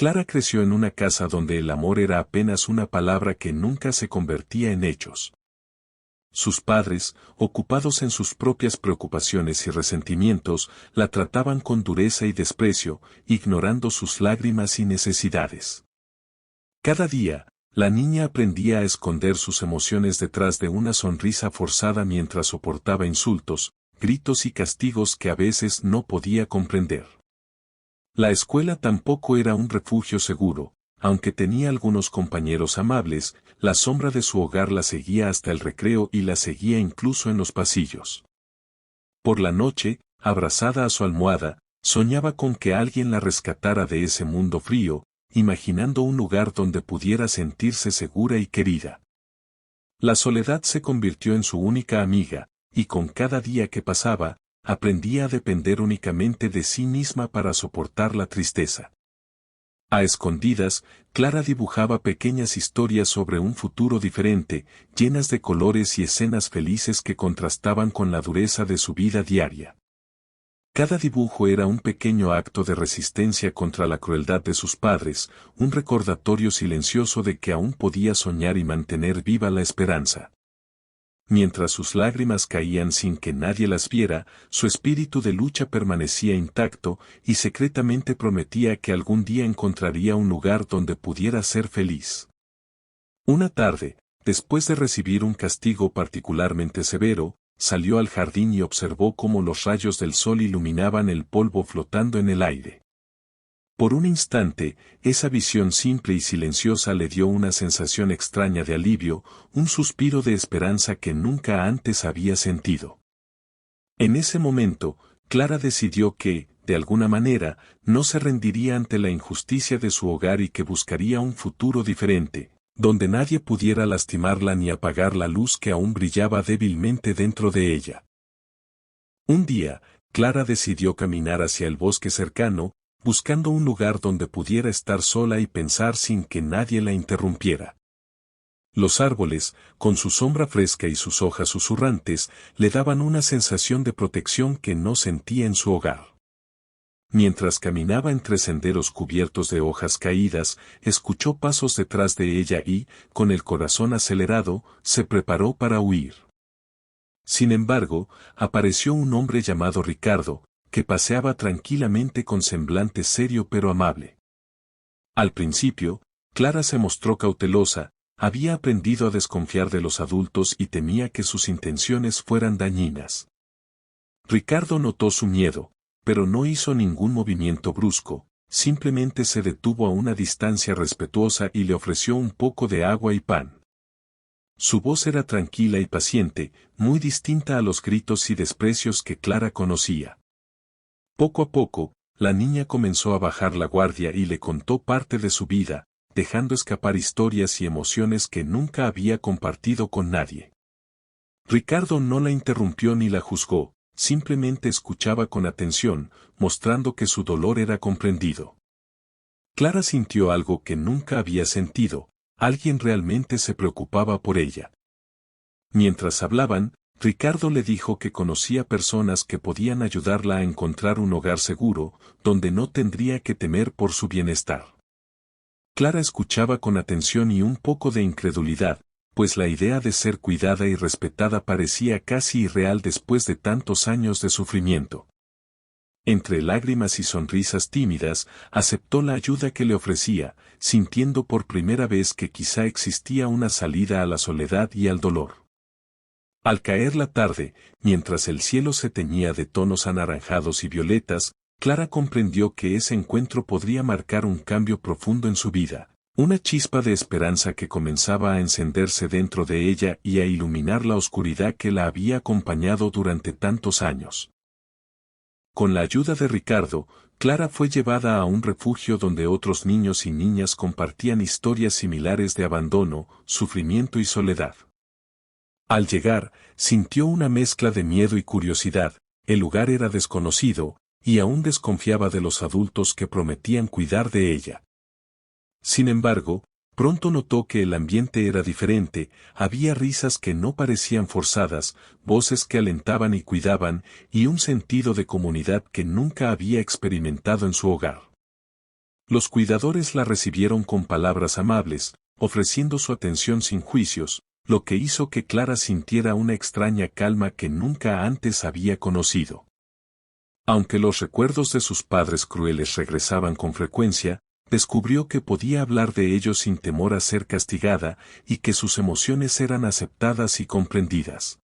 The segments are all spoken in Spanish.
Clara creció en una casa donde el amor era apenas una palabra que nunca se convertía en hechos. Sus padres, ocupados en sus propias preocupaciones y resentimientos, la trataban con dureza y desprecio, ignorando sus lágrimas y necesidades. Cada día, la niña aprendía a esconder sus emociones detrás de una sonrisa forzada mientras soportaba insultos, gritos y castigos que a veces no podía comprender. La escuela tampoco era un refugio seguro, aunque tenía algunos compañeros amables, la sombra de su hogar la seguía hasta el recreo y la seguía incluso en los pasillos. Por la noche, abrazada a su almohada, soñaba con que alguien la rescatara de ese mundo frío, imaginando un lugar donde pudiera sentirse segura y querida. La soledad se convirtió en su única amiga, y con cada día que pasaba, aprendía a depender únicamente de sí misma para soportar la tristeza. A escondidas, Clara dibujaba pequeñas historias sobre un futuro diferente, llenas de colores y escenas felices que contrastaban con la dureza de su vida diaria. Cada dibujo era un pequeño acto de resistencia contra la crueldad de sus padres, un recordatorio silencioso de que aún podía soñar y mantener viva la esperanza. Mientras sus lágrimas caían sin que nadie las viera, su espíritu de lucha permanecía intacto y secretamente prometía que algún día encontraría un lugar donde pudiera ser feliz. Una tarde, después de recibir un castigo particularmente severo, salió al jardín y observó cómo los rayos del sol iluminaban el polvo flotando en el aire. Por un instante, esa visión simple y silenciosa le dio una sensación extraña de alivio, un suspiro de esperanza que nunca antes había sentido. En ese momento, Clara decidió que, de alguna manera, no se rendiría ante la injusticia de su hogar y que buscaría un futuro diferente, donde nadie pudiera lastimarla ni apagar la luz que aún brillaba débilmente dentro de ella. Un día, Clara decidió caminar hacia el bosque cercano, buscando un lugar donde pudiera estar sola y pensar sin que nadie la interrumpiera. Los árboles, con su sombra fresca y sus hojas susurrantes, le daban una sensación de protección que no sentía en su hogar. Mientras caminaba entre senderos cubiertos de hojas caídas, escuchó pasos detrás de ella y, con el corazón acelerado, se preparó para huir. Sin embargo, apareció un hombre llamado Ricardo, que paseaba tranquilamente con semblante serio pero amable. Al principio, Clara se mostró cautelosa, había aprendido a desconfiar de los adultos y temía que sus intenciones fueran dañinas. Ricardo notó su miedo, pero no hizo ningún movimiento brusco, simplemente se detuvo a una distancia respetuosa y le ofreció un poco de agua y pan. Su voz era tranquila y paciente, muy distinta a los gritos y desprecios que Clara conocía. Poco a poco, la niña comenzó a bajar la guardia y le contó parte de su vida, dejando escapar historias y emociones que nunca había compartido con nadie. Ricardo no la interrumpió ni la juzgó, simplemente escuchaba con atención, mostrando que su dolor era comprendido. Clara sintió algo que nunca había sentido, alguien realmente se preocupaba por ella. Mientras hablaban, Ricardo le dijo que conocía personas que podían ayudarla a encontrar un hogar seguro, donde no tendría que temer por su bienestar. Clara escuchaba con atención y un poco de incredulidad, pues la idea de ser cuidada y respetada parecía casi irreal después de tantos años de sufrimiento. Entre lágrimas y sonrisas tímidas, aceptó la ayuda que le ofrecía, sintiendo por primera vez que quizá existía una salida a la soledad y al dolor. Al caer la tarde, mientras el cielo se teñía de tonos anaranjados y violetas, Clara comprendió que ese encuentro podría marcar un cambio profundo en su vida, una chispa de esperanza que comenzaba a encenderse dentro de ella y a iluminar la oscuridad que la había acompañado durante tantos años. Con la ayuda de Ricardo, Clara fue llevada a un refugio donde otros niños y niñas compartían historias similares de abandono, sufrimiento y soledad. Al llegar, sintió una mezcla de miedo y curiosidad, el lugar era desconocido, y aún desconfiaba de los adultos que prometían cuidar de ella. Sin embargo, pronto notó que el ambiente era diferente, había risas que no parecían forzadas, voces que alentaban y cuidaban, y un sentido de comunidad que nunca había experimentado en su hogar. Los cuidadores la recibieron con palabras amables, ofreciendo su atención sin juicios, lo que hizo que Clara sintiera una extraña calma que nunca antes había conocido. Aunque los recuerdos de sus padres crueles regresaban con frecuencia, descubrió que podía hablar de ellos sin temor a ser castigada y que sus emociones eran aceptadas y comprendidas.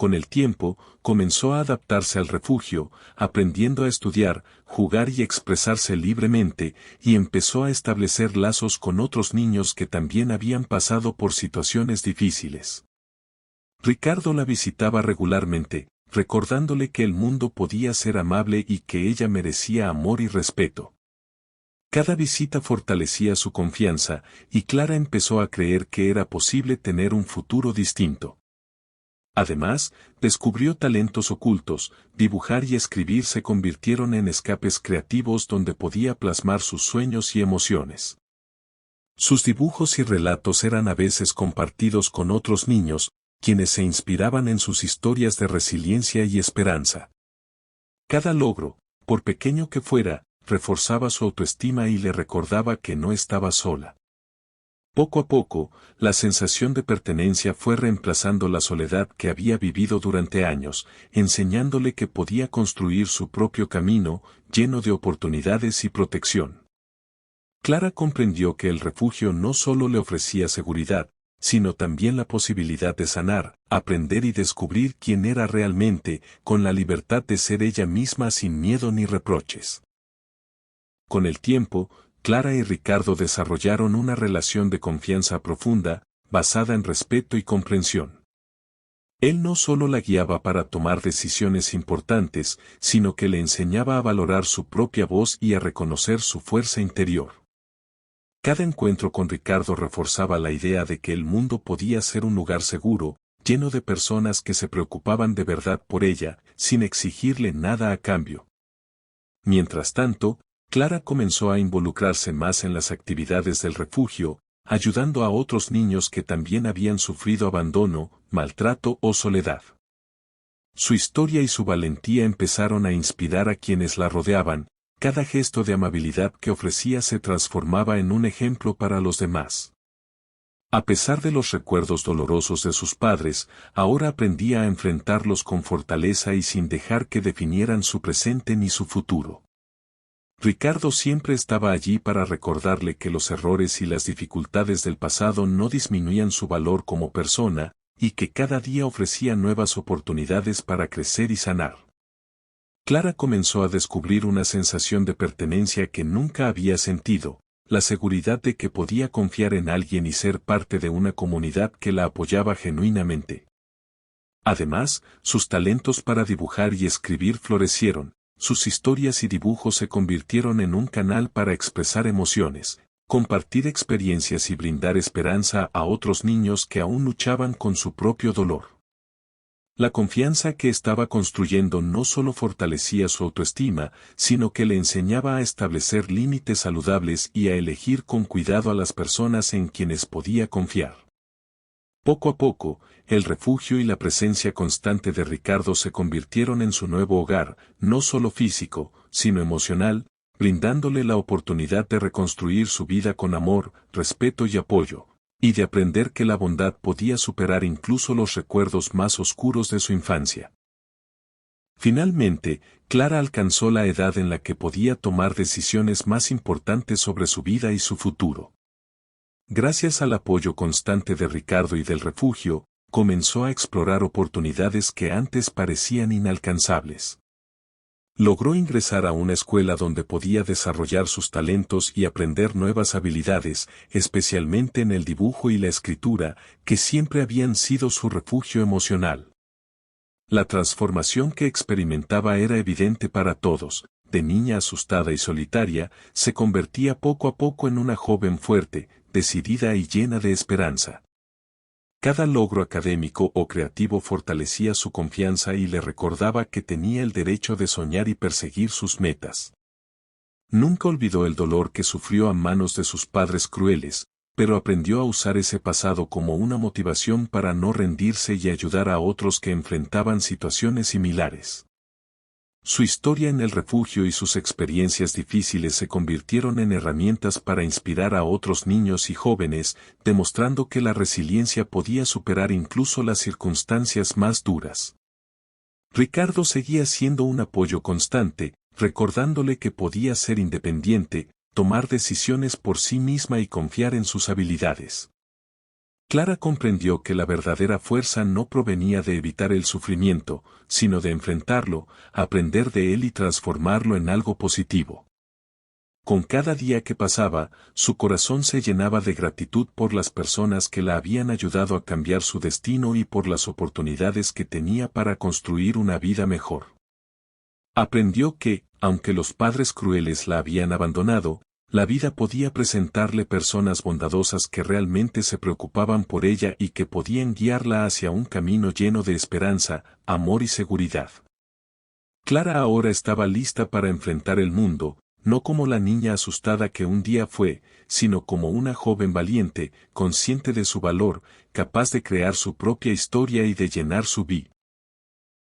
Con el tiempo, comenzó a adaptarse al refugio, aprendiendo a estudiar, jugar y expresarse libremente, y empezó a establecer lazos con otros niños que también habían pasado por situaciones difíciles. Ricardo la visitaba regularmente, recordándole que el mundo podía ser amable y que ella merecía amor y respeto. Cada visita fortalecía su confianza, y Clara empezó a creer que era posible tener un futuro distinto. Además, descubrió talentos ocultos, dibujar y escribir se convirtieron en escapes creativos donde podía plasmar sus sueños y emociones. Sus dibujos y relatos eran a veces compartidos con otros niños, quienes se inspiraban en sus historias de resiliencia y esperanza. Cada logro, por pequeño que fuera, reforzaba su autoestima y le recordaba que no estaba sola. Poco a poco, la sensación de pertenencia fue reemplazando la soledad que había vivido durante años, enseñándole que podía construir su propio camino, lleno de oportunidades y protección. Clara comprendió que el refugio no solo le ofrecía seguridad, sino también la posibilidad de sanar, aprender y descubrir quién era realmente, con la libertad de ser ella misma sin miedo ni reproches. Con el tiempo, Clara y Ricardo desarrollaron una relación de confianza profunda, basada en respeto y comprensión. Él no solo la guiaba para tomar decisiones importantes, sino que le enseñaba a valorar su propia voz y a reconocer su fuerza interior. Cada encuentro con Ricardo reforzaba la idea de que el mundo podía ser un lugar seguro, lleno de personas que se preocupaban de verdad por ella, sin exigirle nada a cambio. Mientras tanto, Clara comenzó a involucrarse más en las actividades del refugio, ayudando a otros niños que también habían sufrido abandono, maltrato o soledad. Su historia y su valentía empezaron a inspirar a quienes la rodeaban, cada gesto de amabilidad que ofrecía se transformaba en un ejemplo para los demás. A pesar de los recuerdos dolorosos de sus padres, ahora aprendía a enfrentarlos con fortaleza y sin dejar que definieran su presente ni su futuro. Ricardo siempre estaba allí para recordarle que los errores y las dificultades del pasado no disminuían su valor como persona, y que cada día ofrecía nuevas oportunidades para crecer y sanar. Clara comenzó a descubrir una sensación de pertenencia que nunca había sentido, la seguridad de que podía confiar en alguien y ser parte de una comunidad que la apoyaba genuinamente. Además, sus talentos para dibujar y escribir florecieron. Sus historias y dibujos se convirtieron en un canal para expresar emociones, compartir experiencias y brindar esperanza a otros niños que aún luchaban con su propio dolor. La confianza que estaba construyendo no solo fortalecía su autoestima, sino que le enseñaba a establecer límites saludables y a elegir con cuidado a las personas en quienes podía confiar. Poco a poco, el refugio y la presencia constante de Ricardo se convirtieron en su nuevo hogar, no solo físico, sino emocional, brindándole la oportunidad de reconstruir su vida con amor, respeto y apoyo, y de aprender que la bondad podía superar incluso los recuerdos más oscuros de su infancia. Finalmente, Clara alcanzó la edad en la que podía tomar decisiones más importantes sobre su vida y su futuro. Gracias al apoyo constante de Ricardo y del refugio, comenzó a explorar oportunidades que antes parecían inalcanzables. Logró ingresar a una escuela donde podía desarrollar sus talentos y aprender nuevas habilidades, especialmente en el dibujo y la escritura, que siempre habían sido su refugio emocional. La transformación que experimentaba era evidente para todos. De niña asustada y solitaria, se convertía poco a poco en una joven fuerte, decidida y llena de esperanza. Cada logro académico o creativo fortalecía su confianza y le recordaba que tenía el derecho de soñar y perseguir sus metas. Nunca olvidó el dolor que sufrió a manos de sus padres crueles, pero aprendió a usar ese pasado como una motivación para no rendirse y ayudar a otros que enfrentaban situaciones similares. Su historia en el refugio y sus experiencias difíciles se convirtieron en herramientas para inspirar a otros niños y jóvenes, demostrando que la resiliencia podía superar incluso las circunstancias más duras. Ricardo seguía siendo un apoyo constante, recordándole que podía ser independiente, tomar decisiones por sí misma y confiar en sus habilidades. Clara comprendió que la verdadera fuerza no provenía de evitar el sufrimiento, sino de enfrentarlo, aprender de él y transformarlo en algo positivo. Con cada día que pasaba, su corazón se llenaba de gratitud por las personas que la habían ayudado a cambiar su destino y por las oportunidades que tenía para construir una vida mejor. Aprendió que, aunque los padres crueles la habían abandonado, la vida podía presentarle personas bondadosas que realmente se preocupaban por ella y que podían guiarla hacia un camino lleno de esperanza, amor y seguridad. Clara ahora estaba lista para enfrentar el mundo, no como la niña asustada que un día fue, sino como una joven valiente, consciente de su valor, capaz de crear su propia historia y de llenar su vida